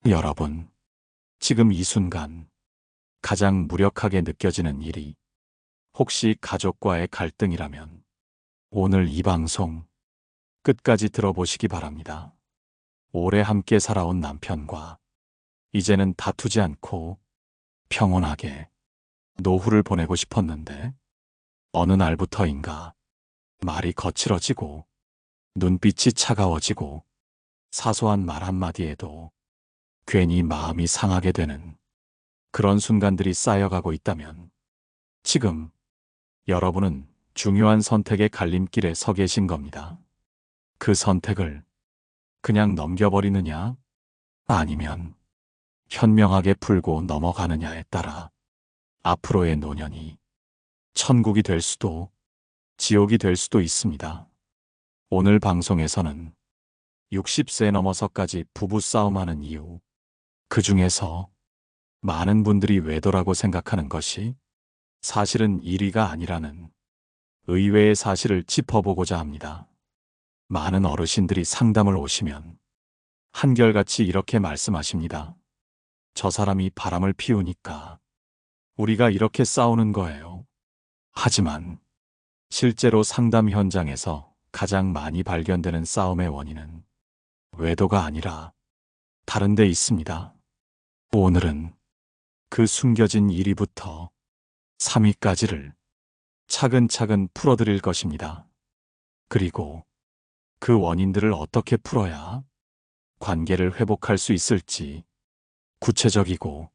여러분, 지금 이 순간 가장 무력하게 느껴지는 일이 혹시 가족과의 갈등이라면 오늘 이 방송 끝까지 들어보시기 바랍니다. 오래 함께 살아온 남편과 이제는 다투지 않고 평온하게 노후를 보내고 싶었는데 어느 날부터인가 말이 거칠어지고 눈빛이 차가워지고 사소한 말 한마디에도 괜히 마음이 상하게 되는 그런 순간들이 쌓여가고 있다면 지금 여러분은 중요한 선택의 갈림길에 서 계신 겁니다. 그 선택을 그냥 넘겨버리느냐 아니면 현명하게 풀고 넘어가느냐에 따라 앞으로의 노년이 천국이 될 수도 지옥이 될 수도 있습니다. 오늘 방송에서는 60세 넘어서까지 부부싸움하는 이유, 그 중에서 많은 분들이 외도라고 생각하는 것이 사실은 1위가 아니라는 의외의 사실을 짚어보고자 합니다. 많은 어르신들이 상담을 오시면 한결같이 이렇게 말씀하십니다. 저 사람이 바람을 피우니까 우리가 이렇게 싸우는 거예요. 하지만 실제로 상담 현장에서 가장 많이 발견되는 싸움의 원인은 외도가 아니라 다른 데 있습니다. 오늘은 그 숨겨진 1위부터 3위까지를 차근차근 풀어드릴 것입니다. 그리고 그 원인들을 어떻게 풀어야 관계를 회복할 수 있을지 구체적이고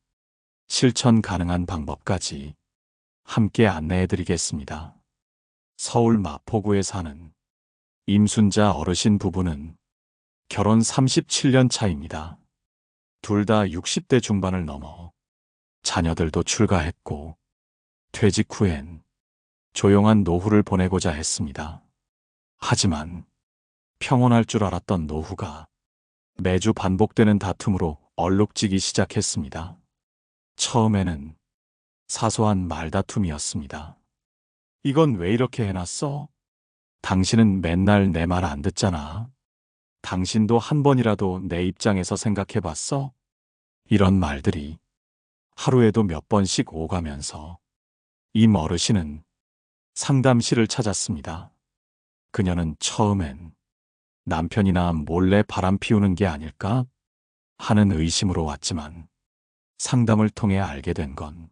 실천 가능한 방법까지 함께 안내해드리겠습니다. 서울 마포구에 사는 임순자 어르신 부부는 결혼 37년 차입니다. 둘 다 60대 중반을 넘어 자녀들도 출가했고 퇴직 후엔 조용한 노후를 보내고자 했습니다. 하지만 평온할 줄 알았던 노후가 매주 반복되는 다툼으로 얼룩지기 시작했습니다. 처음에는 사소한 말다툼이었습니다. 이건 왜 이렇게 해놨어? 당신은 맨날 내 말 안 듣잖아. 당신도 한 번이라도 내 입장에서 생각해봤어? 이런 말들이 하루에도 몇 번씩 오가면서 임 어르신은 상담실을 찾았습니다. 그녀는 처음엔 남편이나 몰래 바람 피우는 게 아닐까 하는 의심으로 왔지만 상담을 통해 알게 된 건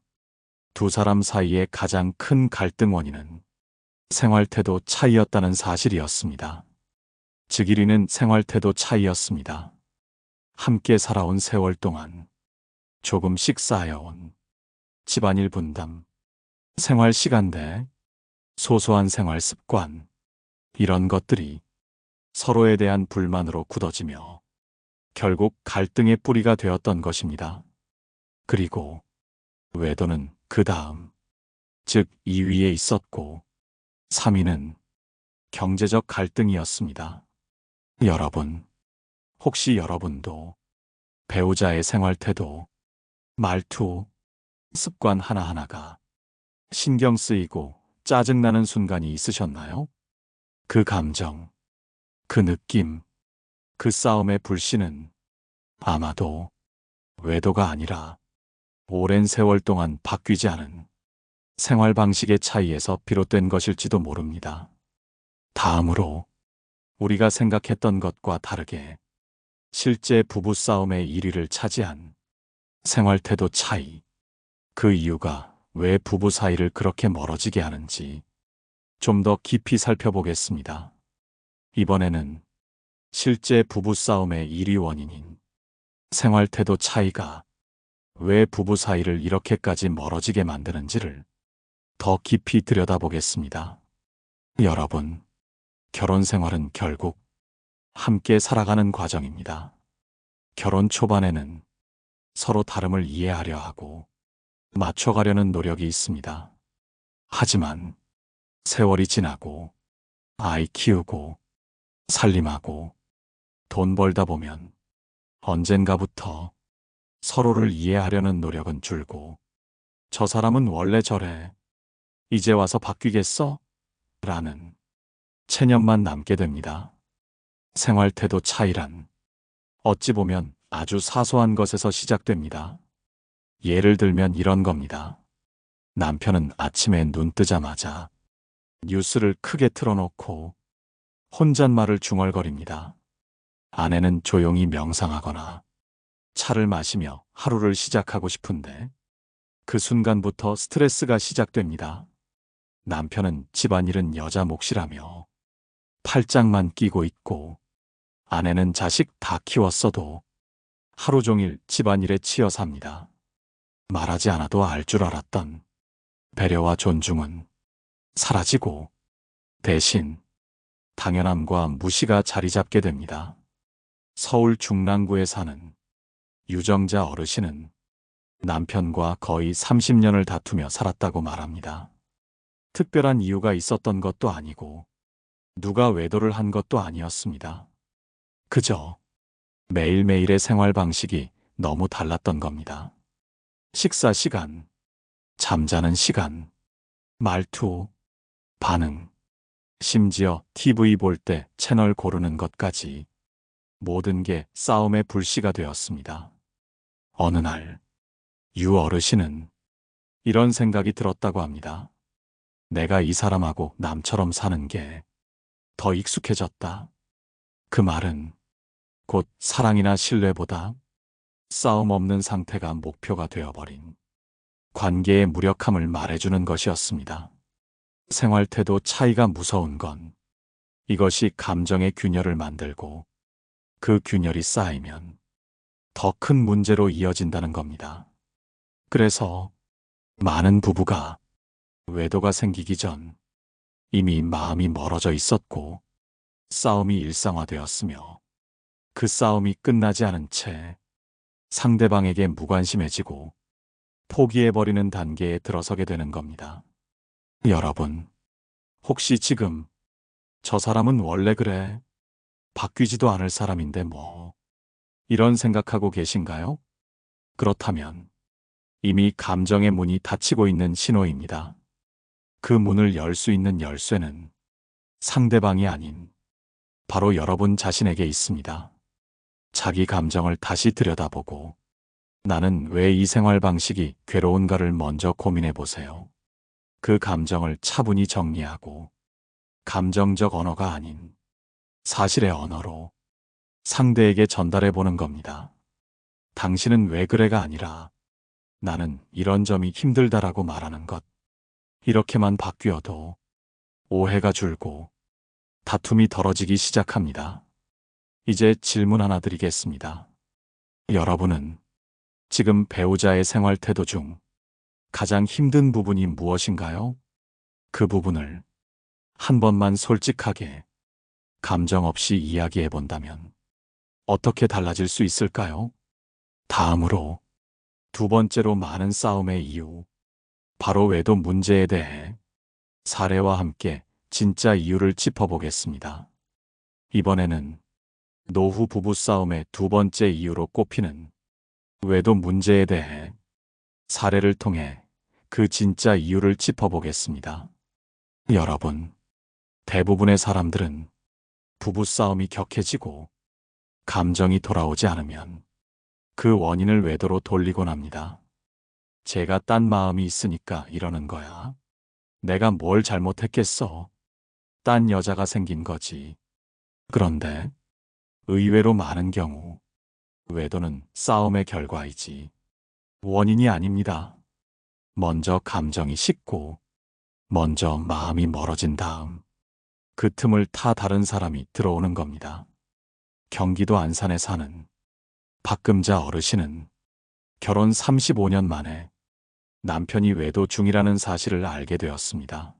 두 사람 사이의 가장 큰 갈등 원인은 생활태도 차이였다는 사실이었습니다. 즉 1위는 생활태도 차이였습니다. 함께 살아온 세월 동안 조금씩 쌓여온 집안일 분담, 생활 시간대, 소소한 생활 습관, 이런 것들이 서로에 대한 불만으로 굳어지며 결국 갈등의 뿌리가 되었던 것입니다. 그리고 외도는 그 다음, 즉 2위에 있었고 3위는 경제적 갈등이었습니다. 여러분, 혹시 여러분도 배우자의 생활태도, 말투, 습관 하나하나가 신경 쓰이고 짜증나는 순간이 있으셨나요? 그 감정, 그 느낌, 그 싸움의 불씨는 아마도 외도가 아니라 오랜 세월 동안 바뀌지 않은 생활 방식의 차이에서 비롯된 것일지도 모릅니다. 다음으로 우리가 생각했던 것과 다르게 실제 부부싸움의 1위를 차지한 생활태도 차이, 그 이유가 왜 부부 사이를 그렇게 멀어지게 하는지 좀 더 깊이 살펴보겠습니다. 이번에는 실제 부부싸움의 1위 원인인 생활태도 차이가 왜 부부 사이를 이렇게까지 멀어지게 만드는지를 더 깊이 들여다보겠습니다. 여러분, 결혼 생활은 결국 함께 살아가는 과정입니다. 결혼 초반에는 서로 다름을 이해하려 하고 맞춰가려는 노력이 있습니다. 하지만 세월이 지나고 아이 키우고 살림하고 돈 벌다 보면 언젠가부터 서로를 이해하려는 노력은 줄고 저 사람은 원래 저래. 이제 와서 바뀌겠어? 라는 체념만 남게 됩니다. 생활태도 차이란 어찌 보면 아주 사소한 것에서 시작됩니다. 예를 들면 이런 겁니다. 남편은 아침에 눈 뜨자마자 뉴스를 크게 틀어놓고 혼잣말을 중얼거립니다. 아내는 조용히 명상하거나 차를 마시며 하루를 시작하고 싶은데 그 순간부터 스트레스가 시작됩니다. 남편은 집안일은 여자 몫이라며 팔짱만 끼고 있고 아내는 자식 다 키웠어도 하루 종일 집안일에 치여 삽니다. 말하지 않아도 알 줄 알았던 배려와 존중은 사라지고 대신 당연함과 무시가 자리 잡게 됩니다. 서울 중랑구에 사는 유정자 어르신은 남편과 거의 30년을 다투며 살았다고 말합니다. 특별한 이유가 있었던 것도 아니고 누가 외도를 한 것도 아니었습니다. 그저 매일매일의 생활 방식이 너무 달랐던 겁니다. 식사 시간, 잠자는 시간, 말투, 반응, 심지어 TV 볼 때 채널 고르는 것까지 모든 게 싸움의 불씨가 되었습니다. 어느 날 유 어르신은 이런 생각이 들었다고 합니다. 내가 이 사람하고 남처럼 사는 게 더 익숙해졌다. 그 말은 곧 사랑이나 신뢰보다 싸움 없는 상태가 목표가 되어버린 관계의 무력함을 말해주는 것이었습니다. 생활태도 차이가 무서운 건 이것이 감정의 균열을 만들고 그 균열이 쌓이면 더 큰 문제로 이어진다는 겁니다. 그래서 많은 부부가 외도가 생기기 전 이미 마음이 멀어져 있었고 싸움이 일상화되었으며 그 싸움이 끝나지 않은 채 상대방에게 무관심해지고 포기해버리는 단계에 들어서게 되는 겁니다. 여러분, 혹시 지금 저 사람은 원래 그래? 바뀌지도 않을 사람인데 뭐 이런 생각하고 계신가요? 그렇다면 이미 감정의 문이 닫히고 있는 신호입니다. 그 문을 열 수 있는 열쇠는 상대방이 아닌 바로 여러분 자신에게 있습니다. 자기 감정을 다시 들여다보고 나는 왜 이 생활 방식이 괴로운가를 먼저 고민해 보세요. 그 감정을 차분히 정리하고 감정적 언어가 아닌 사실의 언어로 상대에게 전달해 보는 겁니다. 당신은 왜 그래가 아니라 나는 이런 점이 힘들다라고 말하는 것. 이렇게만 바뀌어도 오해가 줄고 다툼이 덜어지기 시작합니다. 이제 질문 하나 드리겠습니다. 여러분은 지금 배우자의 생활 태도 중 가장 힘든 부분이 무엇인가요? 그 부분을 한 번만 솔직하게 감정 없이 이야기해 본다면 어떻게 달라질 수 있을까요? 다음으로 두 번째로 많은 싸움의 이유, 바로 외도 문제에 대해 사례와 함께 진짜 이유를 짚어보겠습니다. 이번에는 노후 부부싸움의 두 번째 이유로 꼽히는 외도 문제에 대해 사례를 통해 그 진짜 이유를 짚어보겠습니다. 여러분, 대부분의 사람들은 부부싸움이 격해지고 감정이 돌아오지 않으면 그 원인을 외도로 돌리곤 합니다. 제가 딴 마음이 있으니까 이러는 거야. 내가 뭘 잘못했겠어. 딴 여자가 생긴 거지. 그런데 의외로 많은 경우 외도는 싸움의 결과이지 원인이 아닙니다. 먼저 감정이 식고 먼저 마음이 멀어진 다음 그 틈을 타 다른 사람이 들어오는 겁니다. 경기도 안산에 사는 박금자 어르신은 결혼 35년 만에 남편이 외도 중이라는 사실을 알게 되었습니다.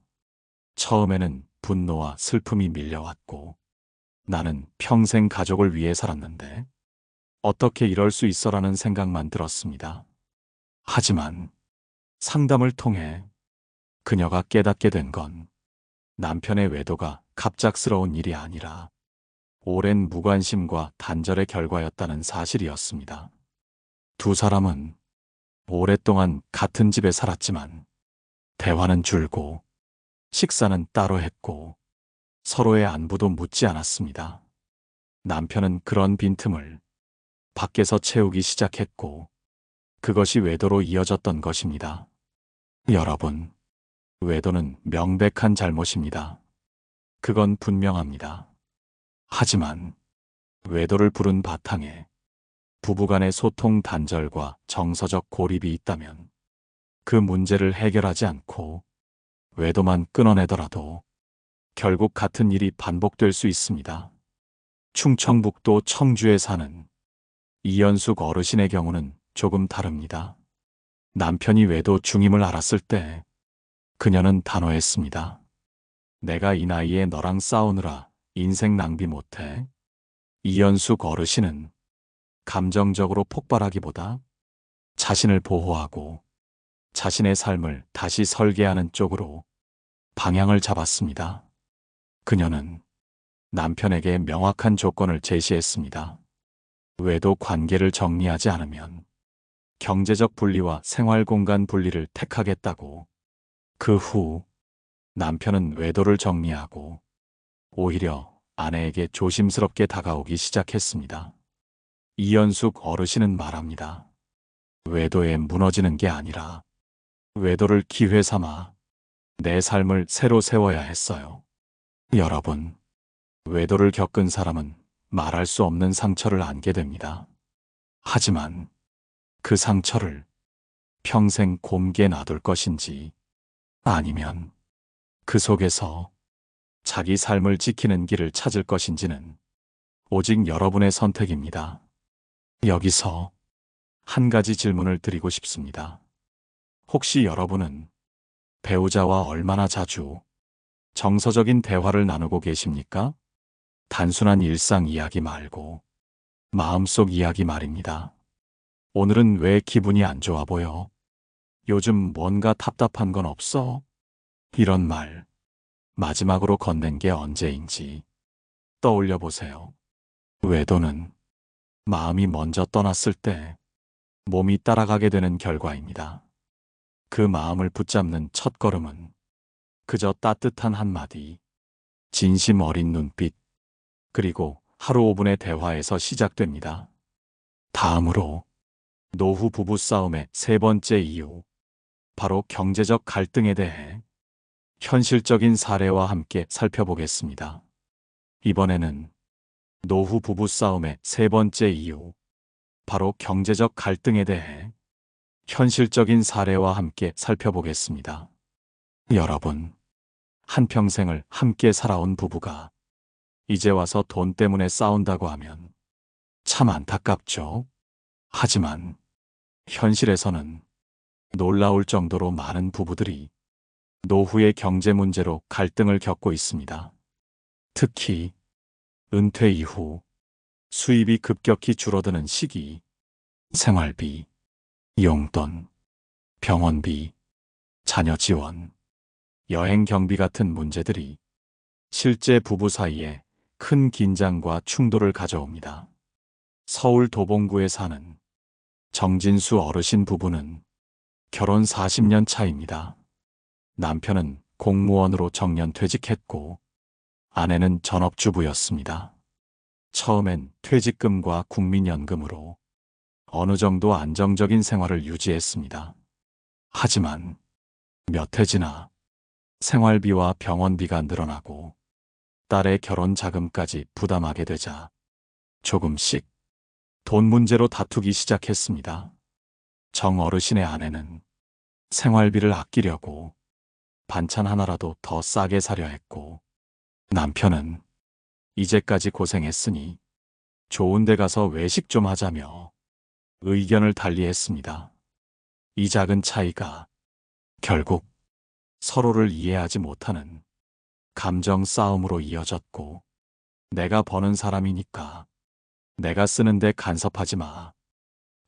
처음에는 분노와 슬픔이 밀려왔고 나는 평생 가족을 위해 살았는데 어떻게 이럴 수 있어라는 생각만 들었습니다. 하지만 상담을 통해 그녀가 깨닫게 된 건 남편의 외도가 갑작스러운 일이 아니라 오랜 무관심과 단절의 결과였다는 사실이었습니다. 두 사람은 오랫동안 같은 집에 살았지만 대화는 줄고 식사는 따로 했고 서로의 안부도 묻지 않았습니다. 남편은 그런 빈틈을 밖에서 채우기 시작했고 그것이 외도로 이어졌던 것입니다. 여러분, 외도는 명백한 잘못입니다. 그건 분명합니다. 하지만 외도를 부른 바탕에 부부간의 소통 단절과 정서적 고립이 있다면 그 문제를 해결하지 않고 외도만 끊어내더라도 결국 같은 일이 반복될 수 있습니다. 충청북도 청주에 사는 이연숙 어르신의 경우는 조금 다릅니다. 남편이 외도 중임을 알았을 때 그녀는 단호했습니다. 내가 이 나이에 너랑 싸우느라 인생 낭비 못해. 이연숙 어르신은 감정적으로 폭발하기보다 자신을 보호하고 자신의 삶을 다시 설계하는 쪽으로 방향을 잡았습니다. 그녀는 남편에게 명확한 조건을 제시했습니다. 외도 관계를 정리하지 않으면 경제적 분리와 생활 공간 분리를 택하겠다고. 그 후 남편은 외도를 정리하고 오히려 아내에게 조심스럽게 다가오기 시작했습니다. 이연숙 어르신은 말합니다. 외도에 무너지는 게 아니라 외도를 기회 삼아 내 삶을 새로 세워야 했어요. 여러분, 외도를 겪은 사람은 말할 수 없는 상처를 안게 됩니다. 하지만 그 상처를 평생 곰게 놔둘 것인지 아니면 그 속에서 자기 삶을 지키는 길을 찾을 것인지는 오직 여러분의 선택입니다. 여기서 한 가지 질문을 드리고 싶습니다. 혹시 여러분은 배우자와 얼마나 자주 정서적인 대화를 나누고 계십니까? 단순한 일상 이야기 말고 마음속 이야기 말입니다. 오늘은 왜 기분이 안 좋아 보여? 요즘 뭔가 답답한 건 없어? 이런 말 마지막으로 건넨 게 언제인지 떠올려 보세요. 외도는 마음이 먼저 떠났을 때 몸이 따라가게 되는 결과입니다. 그 마음을 붙잡는 첫 걸음은 그저 따뜻한 한마디, 진심 어린 눈빛, 그리고 하루 5분의 대화에서 시작됩니다. 다음으로 노후 부부 싸움의 세 번째 이유, 바로 경제적 갈등에 대해 현실적인 사례와 함께 살펴보겠습니다. 이번에는 노후 부부 싸움의 세 번째 이유, 바로 경제적 갈등에 대해 현실적인 사례와 함께 살펴보겠습니다. 여러분, 한평생을 함께 살아온 부부가 이제 와서 돈 때문에 싸운다고 하면 참 안타깝죠. 하지만 현실에서는 놀라울 정도로 많은 부부들이 노후의 경제 문제로 갈등을 겪고 있습니다. 특히 은퇴 이후 수입이 급격히 줄어드는 시기, 생활비, 용돈, 병원비, 자녀 지원, 여행 경비 같은 문제들이 실제 부부 사이에 큰 긴장과 충돌을 가져옵니다. 서울 도봉구에 사는 정진수 어르신 부부는 결혼 40년 차입니다. 남편은 공무원으로 정년퇴직했고 아내는 전업주부였습니다. 처음엔 퇴직금과 국민연금으로 어느 정도 안정적인 생활을 유지했습니다. 하지만 몇 해 지나 생활비와 병원비가 늘어나고 딸의 결혼 자금까지 부담하게 되자 조금씩 돈 문제로 다투기 시작했습니다. 정 어르신의 아내는 생활비를 아끼려고 반찬 하나라도 더 싸게 사려 했고 남편은 이제까지 고생했으니 좋은 데 가서 외식 좀 하자며 의견을 달리했습니다. 이 작은 차이가 결국 서로를 이해하지 못하는 감정 싸움으로 이어졌고 내가 버는 사람이니까 내가 쓰는데 간섭하지 마.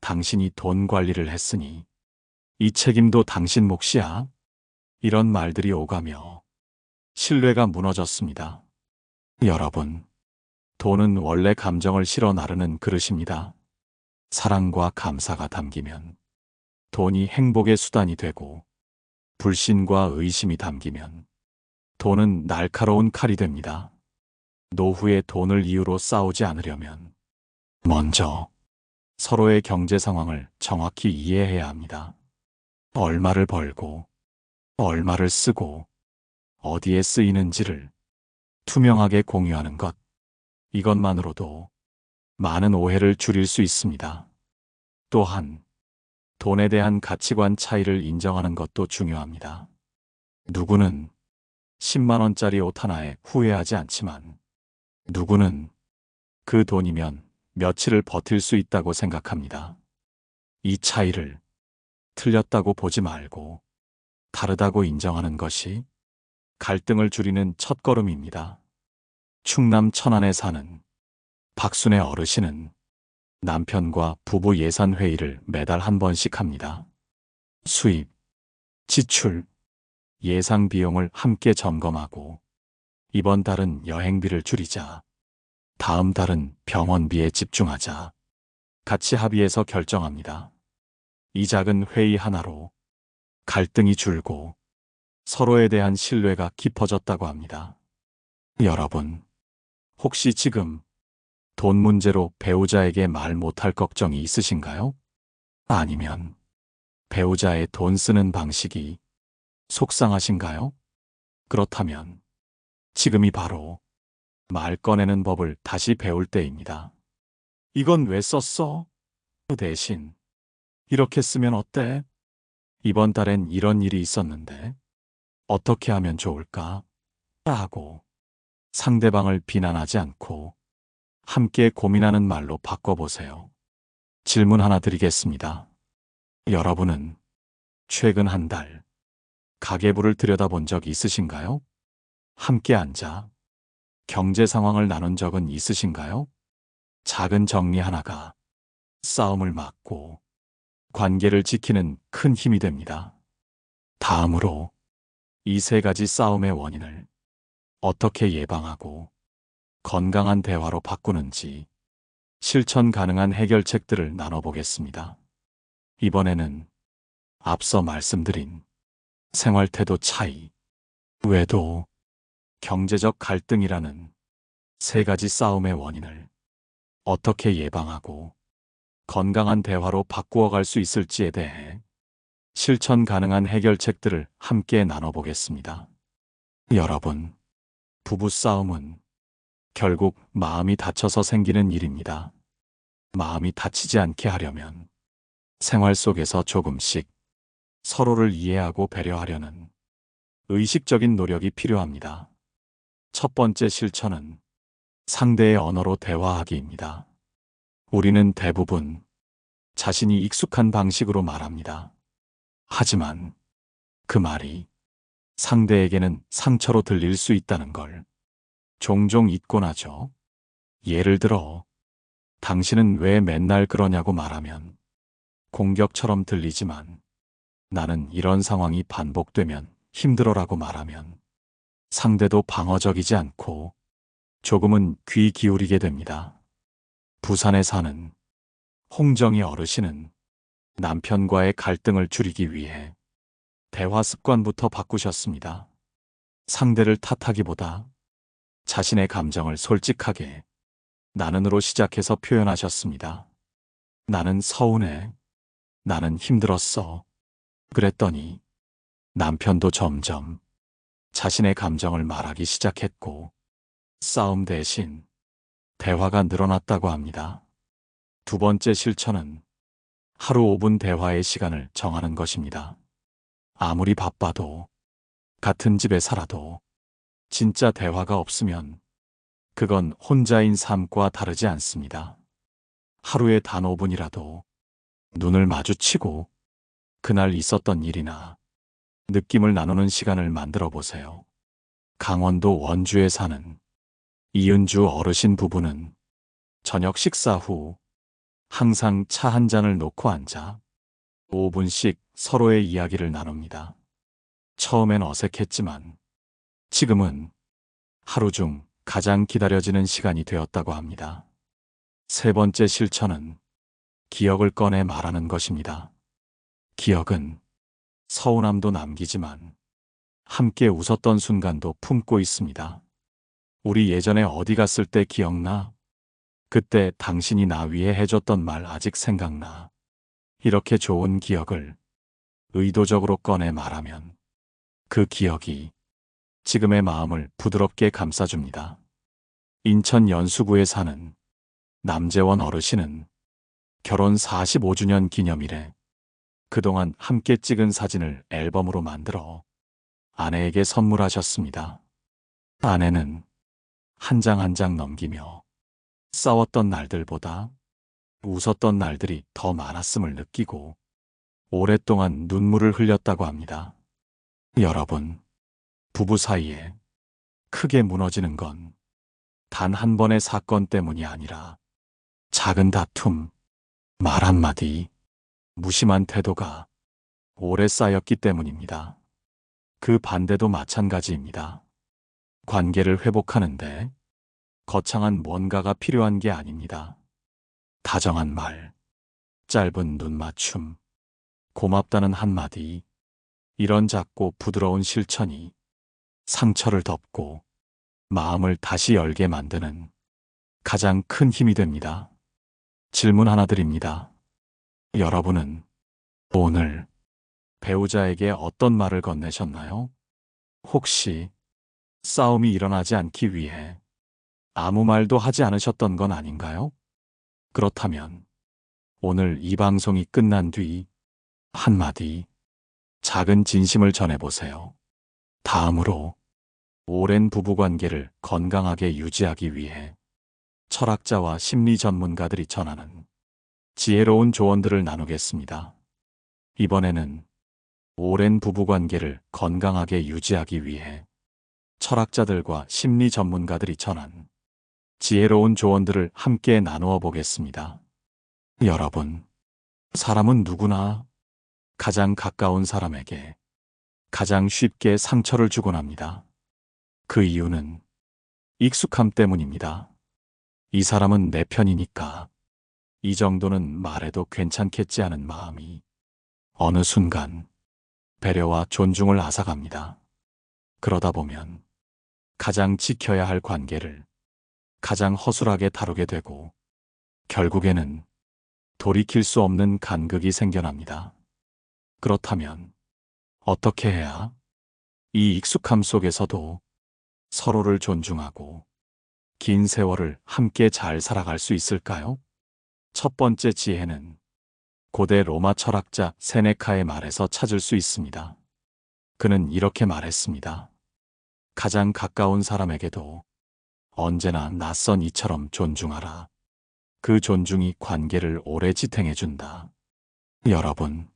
당신이 돈 관리를 했으니 이 책임도 당신 몫이야. 이런 말들이 오가며 신뢰가 무너졌습니다. 여러분, 돈은 원래 감정을 실어 나르는 그릇입니다. 사랑과 감사가 담기면 돈이 행복의 수단이 되고 불신과 의심이 담기면 돈은 날카로운 칼이 됩니다. 노후에 돈을 이유로 싸우지 않으려면 먼저 서로의 경제 상황을 정확히 이해해야 합니다. 얼마를 벌고, 얼마를 쓰고, 어디에 쓰이는지를 투명하게 공유하는 것. 이것만으로도 많은 오해를 줄일 수 있습니다. 또한 돈에 대한 가치관 차이를 인정하는 것도 중요합니다. 누구는 10만 원짜리 옷 하나에 후회하지 않지만 누구는 그 돈이면 며칠을 버틸 수 있다고 생각합니다. 이 차이를 틀렸다고 보지 말고 다르다고 인정하는 것이 갈등을 줄이는 첫걸음입니다. 충남 천안에 사는 박순애 어르신은 남편과 부부 예산 회의를 매달 한 번씩 합니다. 수입, 지출, 예상 비용을 함께 점검하고 이번 달은 여행비를 줄이자, 다음 달은 병원비에 집중하자, 같이 합의해서 결정합니다. 이 작은 회의 하나로 갈등이 줄고 서로에 대한 신뢰가 깊어졌다고 합니다. 여러분, 혹시 지금 돈 문제로 배우자에게 말 못할 걱정이 있으신가요? 아니면 배우자의 돈 쓰는 방식이 속상하신가요? 그렇다면 지금이 바로 말 꺼내는 법을 다시 배울 때입니다. 이건 왜 썼어? 대신 이렇게 쓰면 어때? 이번 달엔 이런 일이 있었는데 어떻게 하면 좋을까? 하고 상대방을 비난하지 않고 함께 고민하는 말로 바꿔보세요. 질문 하나 드리겠습니다. 여러분은 최근 한 달 가계부를 들여다본 적 있으신가요? 함께 앉아 경제 상황을 나눈 적은 있으신가요? 작은 정리 하나가 싸움을 막고 관계를 지키는 큰 힘이 됩니다. 다음으로 이 세 가지 싸움의 원인을 어떻게 예방하고 건강한 대화로 바꾸는지 실천 가능한 해결책들을 나눠보겠습니다. 이번에는 앞서 말씀드린 생활태도 차이 외에도 경제적 갈등이라는 세 가지 싸움의 원인을 어떻게 예방하고 건강한 대화로 바꾸어 갈 수 있을지에 대해 실천 가능한 해결책들을 함께 나눠보겠습니다. 여러분, 부부싸움은 결국 마음이 다쳐서 생기는 일입니다. 마음이 다치지 않게 하려면 생활 속에서 조금씩 서로를 이해하고 배려하려는 의식적인 노력이 필요합니다. 첫 번째 실천은 상대의 언어로 대화하기입니다. 우리는 대부분 자신이 익숙한 방식으로 말합니다. 하지만 그 말이 상대에게는 상처로 들릴 수 있다는 걸 종종 잊곤 하죠. 예를 들어, 당신은 왜 맨날 그러냐고 말하면 공격처럼 들리지만 나는 이런 상황이 반복되면 힘들어라고 말하면 상대도 방어적이지 않고 조금은 귀 기울이게 됩니다. 부산에 사는 홍정희 어르신은 남편과의 갈등을 줄이기 위해 대화 습관부터 바꾸셨습니다. 상대를 탓하기보다 자신의 감정을 솔직하게 나는으로 시작해서 표현하셨습니다. 나는 서운해. 나는 힘들었어. 그랬더니 남편도 점점 자신의 감정을 말하기 시작했고 싸움 대신 대화가 늘어났다고 합니다. 두 번째 실천은 하루 5분 대화의 시간을 정하는 것입니다. 아무리 바빠도 같은 집에 살아도 진짜 대화가 없으면 그건 혼자인 삶과 다르지 않습니다. 하루에 단 5분이라도 눈을 마주치고 그날 있었던 일이나 느낌을 나누는 시간을 만들어 보세요. 강원도 원주에 사는 이은주 어르신 부부는 저녁 식사 후 항상 차 한 잔을 놓고 앉아 5분씩 서로의 이야기를 나눕니다. 처음엔 어색했지만 지금은 하루 중 가장 기다려지는 시간이 되었다고 합니다. 세 번째 실천은 기억을 꺼내 말하는 것입니다. 기억은 서운함도 남기지만 함께 웃었던 순간도 품고 있습니다. 우리 예전에 어디 갔을 때 기억나? 그때 당신이 나 위해 해줬던 말 아직 생각나. 이렇게 좋은 기억을 의도적으로 꺼내 말하면 그 기억이 지금의 마음을 부드럽게 감싸줍니다. 인천 연수구에 사는 남재원 어르신은 결혼 45주년 기념일에 그동안 함께 찍은 사진을 앨범으로 만들어 아내에게 선물하셨습니다. 아내는 한 장 한 장 넘기며 싸웠던 날들보다 웃었던 날들이 더 많았음을 느끼고 오랫동안 눈물을 흘렸다고 합니다. 여러분, 부부 사이에 크게 무너지는 건 단 한 번의 사건 때문이 아니라 작은 다툼, 말 한마디, 무심한 태도가 오래 쌓였기 때문입니다. 그 반대도 마찬가지입니다. 관계를 회복하는데 거창한 뭔가가 필요한 게 아닙니다. 다정한 말, 짧은 눈 맞춤, 고맙다는 한마디, 이런 작고 부드러운 실천이 상처를 덮고 마음을 다시 열게 만드는 가장 큰 힘이 됩니다. 질문 하나 드립니다. 여러분은 오늘 배우자에게 어떤 말을 건네셨나요? 혹시 싸움이 일어나지 않기 위해 아무 말도 하지 않으셨던 건 아닌가요? 그렇다면 오늘 이 방송이 끝난 뒤 한마디 작은 진심을 전해보세요. 다음으로 오랜 부부관계를 건강하게 유지하기 위해 철학자와 심리 전문가들이 전하는 지혜로운 조언들을 나누겠습니다. 이번에는 오랜 부부관계를 건강하게 유지하기 위해 철학자들과 심리 전문가들이 전한 지혜로운 조언들을 함께 나누어 보겠습니다. 여러분, 사람은 누구나 가장 가까운 사람에게 가장 쉽게 상처를 주곤 합니다. 그 이유는 익숙함 때문입니다. 이 사람은 내 편이니까 이 정도는 말해도 괜찮겠지 하는 마음이 어느 순간 배려와 존중을 앗아갑니다. 그러다 보면 가장 지켜야 할 관계를 가장 허술하게 다루게 되고 결국에는 돌이킬 수 없는 간극이 생겨납니다. 그렇다면 어떻게 해야 이 익숙함 속에서도 서로를 존중하고 긴 세월을 함께 잘 살아갈 수 있을까요? 첫 번째 지혜는 고대 로마 철학자 세네카의 말에서 찾을 수 있습니다. 그는 이렇게 말했습니다. 가장 가까운 사람에게도 언제나 낯선 이처럼 존중하라. 그 존중이 관계를 오래 지탱해준다. 여러분,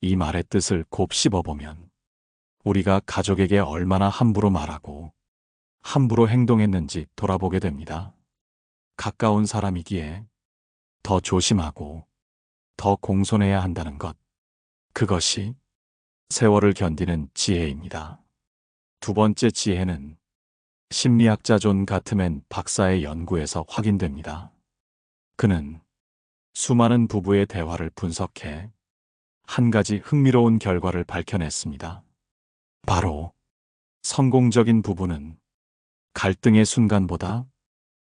이 말의 뜻을 곱씹어보면 우리가 가족에게 얼마나 함부로 말하고 함부로 행동했는지 돌아보게 됩니다. 가까운 사람이기에 더 조심하고 더 공손해야 한다는 것. 그것이 세월을 견디는 지혜입니다. 두 번째 지혜는 심리학자 존 가트맨 박사의 연구에서 확인됩니다. 그는 수많은 부부의 대화를 분석해 한 가지 흥미로운 결과를 밝혀냈습니다. 바로 성공적인 부부는 갈등의 순간보다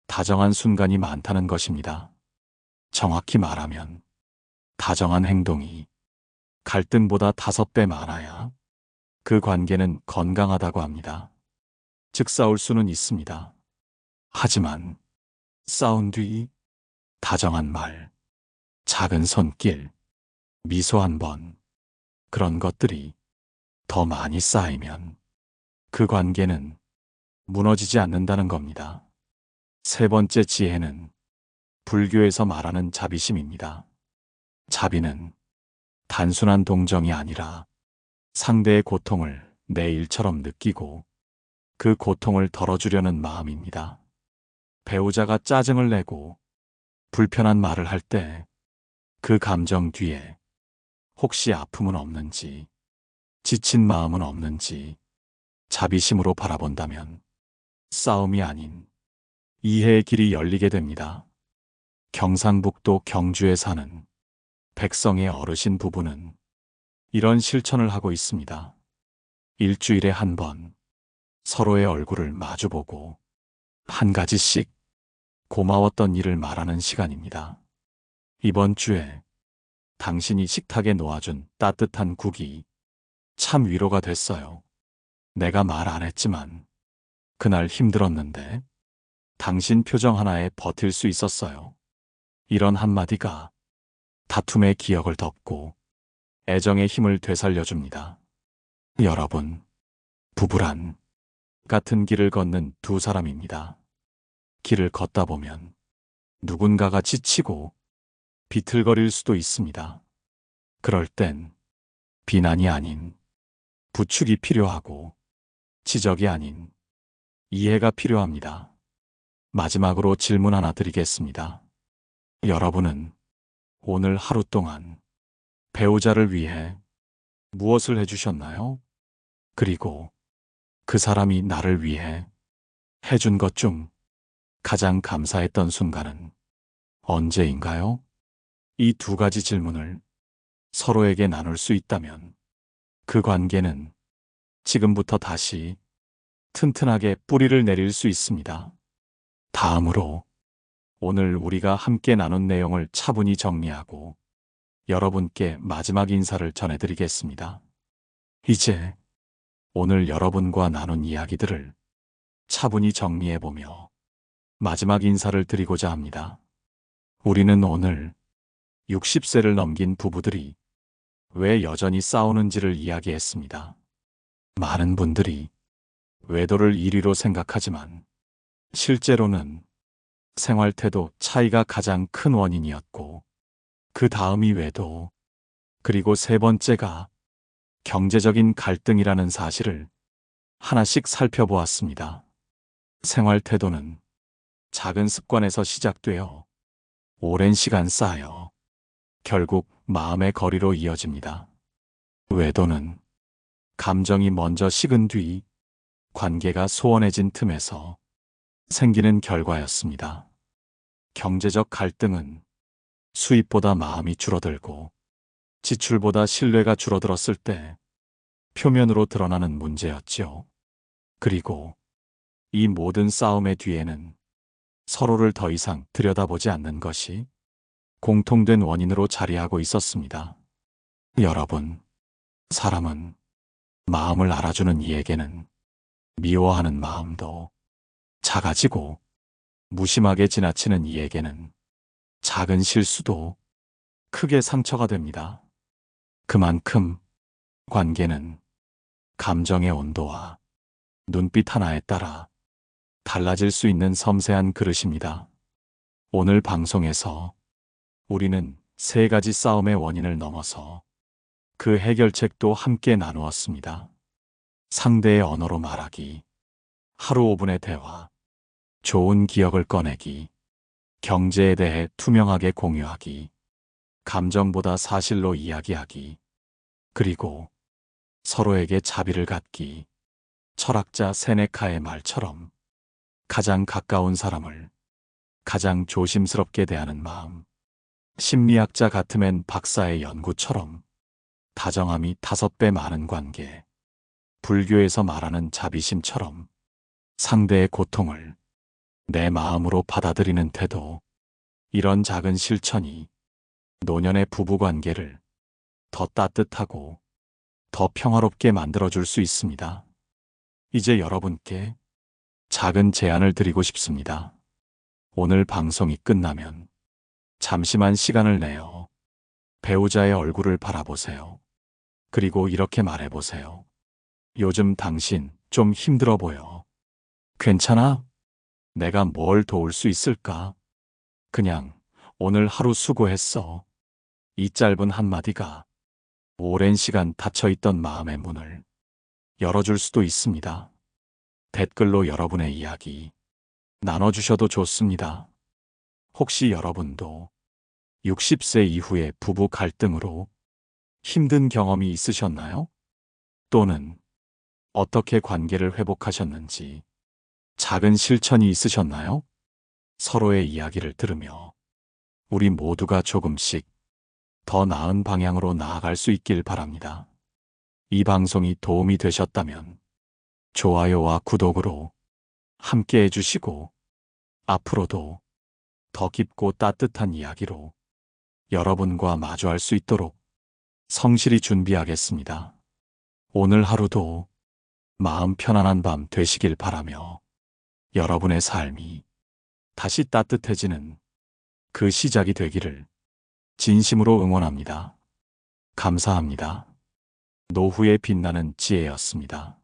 다정한 순간이 많다는 것입니다. 정확히 말하면 다정한 행동이 갈등보다 5배 많아야 그 관계는 건강하다고 합니다. 즉 싸울 수는 있습니다. 하지만 싸운 뒤 다정한 말, 작은 손길, 미소 한 번, 그런 것들이 더 많이 쌓이면 그 관계는 무너지지 않는다는 겁니다. 세 번째 지혜는 불교에서 말하는 자비심입니다. 자비는 단순한 동정이 아니라 상대의 고통을 내 일처럼 느끼고 그 고통을 덜어주려는 마음입니다. 배우자가 짜증을 내고 불편한 말을 할 때 그 감정 뒤에 혹시 아픔은 없는지, 지친 마음은 없는지 자비심으로 바라본다면 싸움이 아닌 이해의 길이 열리게 됩니다. 경상북도 경주에 사는 백성의 어르신 부부는 이런 실천을 하고 있습니다. 일주일에 한 번 서로의 얼굴을 마주보고 한 가지씩 고마웠던 일을 말하는 시간입니다. 이번 주에 당신이 식탁에 놓아준 따뜻한 국이 참 위로가 됐어요. 내가 말 안 했지만 그날 힘들었는데 당신 표정 하나에 버틸 수 있었어요. 이런 한마디가 다툼의 기억을 덮고 애정의 힘을 되살려줍니다. 여러분, 부부란 같은 길을 걷는 두 사람입니다. 길을 걷다 보면 누군가가 지치고 비틀거릴 수도 있습니다. 그럴 땐 비난이 아닌 부축이 필요하고 지적이 아닌 이해가 필요합니다. 마지막으로 질문 하나 드리겠습니다. 여러분은 오늘 하루 동안 배우자를 위해 무엇을 해주셨나요? 그리고 그 사람이 나를 위해 해준 것 중 가장 감사했던 순간은 언제인가요? 이 두 가지 질문을 서로에게 나눌 수 있다면 그 관계는 지금부터 다시 튼튼하게 뿌리를 내릴 수 있습니다. 다음으로 오늘 우리가 함께 나눈 내용을 차분히 정리하고 여러분께 마지막 인사를 전해드리겠습니다. 이제 오늘 여러분과 나눈 이야기들을 차분히 정리해보며 마지막 인사를 드리고자 합니다. 우리는 오늘 60세를 넘긴 부부들이 왜 여전히 싸우는지를 이야기했습니다. 많은 분들이 외도를 1위로 생각하지만 실제로는 생활 태도 차이가 가장 큰 원인이었고 그 다음이 외도, 그리고 세 번째가 경제적인 갈등이라는 사실을 하나씩 살펴보았습니다. 생활 태도는 작은 습관에서 시작되어 오랜 시간 쌓여 결국 마음의 거리로 이어집니다. 외도는 감정이 먼저 식은 뒤 관계가 소원해진 틈에서 생기는 결과였습니다. 경제적 갈등은 수입보다 마음이 줄어들고 지출보다 신뢰가 줄어들었을 때 표면으로 드러나는 문제였죠. 그리고 이 모든 싸움의 뒤에는 서로를 더 이상 들여다보지 않는 것이 공통된 원인으로 자리하고 있었습니다. 여러분, 사람은 마음을 알아주는 이에게는 미워하는 마음도 작아지고 무심하게 지나치는 이에게는 작은 실수도 크게 상처가 됩니다. 그만큼 관계는 감정의 온도와 눈빛 하나에 따라 달라질 수 있는 섬세한 그릇입니다. 오늘 방송에서 우리는 세 가지 싸움의 원인을 넘어서 그 해결책도 함께 나누었습니다. 상대의 언어로 말하기, 하루 5분의 대화, 좋은 기억을 꺼내기, 경제에 대해 투명하게 공유하기, 감정보다 사실로 이야기하기, 그리고 서로에게 자비를 갖기. 철학자 세네카의 말처럼 가장 가까운 사람을 가장 조심스럽게 대하는 마음. 심리학자 가트맨 박사의 연구처럼 다정함이 5배 많은 관계. 불교에서 말하는 자비심처럼 상대의 고통을 내 마음으로 받아들이는 태도. 이런 작은 실천이 노년의 부부관계를 더 따뜻하고 더 평화롭게 만들어줄 수 있습니다. 이제 여러분께 작은 제안을 드리고 싶습니다. 오늘 방송이 끝나면 잠시만 시간을 내어 배우자의 얼굴을 바라보세요. 그리고 이렇게 말해보세요. 요즘 당신 좀 힘들어 보여. 괜찮아? 내가 뭘 도울 수 있을까? 그냥 오늘 하루 수고했어. 이 짧은 한마디가 오랜 시간 닫혀있던 마음의 문을 열어줄 수도 있습니다. 댓글로 여러분의 이야기 나눠주셔도 좋습니다. 혹시 여러분도 60세 이후의 부부 갈등으로 힘든 경험이 있으셨나요? 또는 어떻게 관계를 회복하셨는지 작은 실천이 있으셨나요? 서로의 이야기를 들으며 우리 모두가 조금씩 더 나은 방향으로 나아갈 수 있길 바랍니다. 이 방송이 도움이 되셨다면 좋아요와 구독으로 함께 해주시고 앞으로도 더 깊고 따뜻한 이야기로 여러분과 마주할 수 있도록 성실히 준비하겠습니다. 오늘 하루도 마음 편안한 밤 되시길 바라며 여러분의 삶이 다시 따뜻해지는 그 시작이 되기를 진심으로 응원합니다. 감사합니다. 노후의 빛나는 지혜였습니다.